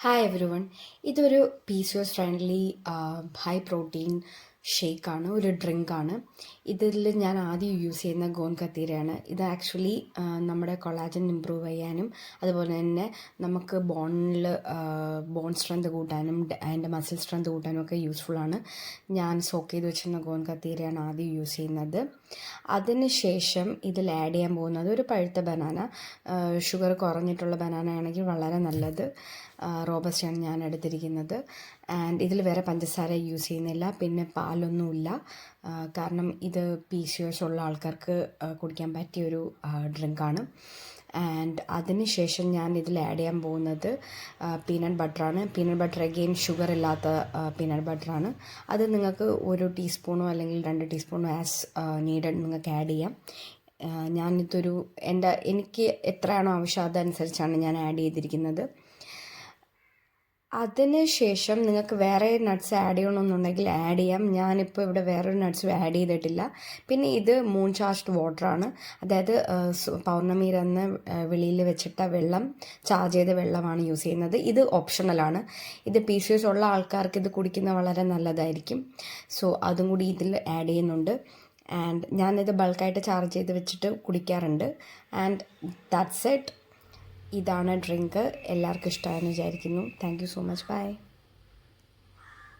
Hi every one. ഇതൊരു PCOS friendly high protein ഷേക്കാണ്, ഒരു ഡ്രിങ്കാണ്. ഇതിൽ ഞാൻ ആദ്യം യൂസ് ചെയ്യുന്ന ഗോൺ കത്തീരയാണ്. ഇത് ആക്ച്വലി നമ്മുടെ കൊളാജൻ ഇമ്പ്രൂവ് ചെയ്യാനും അതുപോലെ തന്നെ നമുക്ക് ബോൺ സ്ട്രെങ്ത് കൂട്ടാനും അതിൻ്റെ മസിൽ സ്ട്രെങ്ത് കൂട്ടാനും ഒക്കെ യൂസ്ഫുള്ളാണ്. ഞാൻ സോക്ക് ചെയ്ത് വെച്ചിരുന്ന ഗോൺ കത്തീരയാണ് ആദ്യം യൂസ് ചെയ്യുന്നത്. അതിനുശേഷം ഇതിൽ ആഡ് ചെയ്യാൻ പോകുന്നത് ഒരു പഴുത്ത ബനാന. ഷുഗർ കുറഞ്ഞിട്ടുള്ള ബനാന ആണെങ്കിൽ വളരെ നല്ലത്. റോബസ്റ്റയാണ് ഞാൻ എടുത്തിരിക്കുന്നത്. ആൻഡ് ഇതിൽ വേറെ പഞ്ചസാര യൂസ് ചെയ്യുന്നില്ല, പിന്നെ പാലൊന്നുമില്ല. കാരണം ഇത് PCOS ഉള്ള ആൾക്കാർക്ക് കുടിക്കാൻ പറ്റിയൊരു ഡ്രിങ്കാണ്. ആൻഡ് അതിനുശേഷം ഞാൻ ഇതിൽ ആഡ് ചെയ്യാൻ പോകുന്നത് പീനട്ട് ബട്ടറാണ്. പീനട്ട് ബട്ടർ അഗെയിൻ ഷുഗർ ഇല്ലാത്ത പീനട്ട് ബട്ടറാണ്. അത് നിങ്ങൾക്ക് 1 ടീസ്പൂണോ അല്ലെങ്കിൽ 2 ടീസ്പൂണോ ആസ് നീഡഡ് നിങ്ങൾക്ക് ആഡ് ചെയ്യാം. എനിക്ക് എത്രയാണോ ആവശ്യം അതനുസരിച്ചാണ് ഞാൻ ആഡ് ചെയ്തിരിക്കുന്നത്. അതിന് ശേഷം നിങ്ങൾക്ക് വേറെ നട്ട്സ് ആഡ് ചെയ്യണമെന്നുണ്ടെങ്കിൽ ആഡ് ചെയ്യാം. ഞാനിപ്പോൾ ഇവിടെ വേറൊരു നട്ട്സും ആഡ് ചെയ്തിട്ടില്ല. പിന്നെ ഇത് മൂൺ ചാർജ്ഡ് വാട്ടറാണ്, അതായത് പൗർണമിയിലന്ന് വെളിയിൽ വെച്ചിട്ട വെള്ളം, ചാർജ് ചെയ്ത വെള്ളമാണ് യൂസ് ചെയ്യുന്നത്. ഇത് ഓപ്ഷണലാണ്. ഇത് PCOS ഉള്ള ആൾക്കാർക്ക് ഇത് കുടിക്കുന്നത് വളരെ നല്ലതായിരിക്കും. സോ അതും കൂടി ഇതിൽ ആഡ് ചെയ്യുന്നുണ്ട്. ആൻഡ് ഞാനിത് ബൾക്കായിട്ട് ചാർജ് ചെയ്ത് വെച്ചിട്ട് കുടിക്കാറുണ്ട്. And that's it. ഇതാണ് ഡ്രിങ്ക്. എല്ലാവർക്കും ഇഷ്ടമായെന്ന് വിചാരിക്കുന്നു. Thank you so much. By.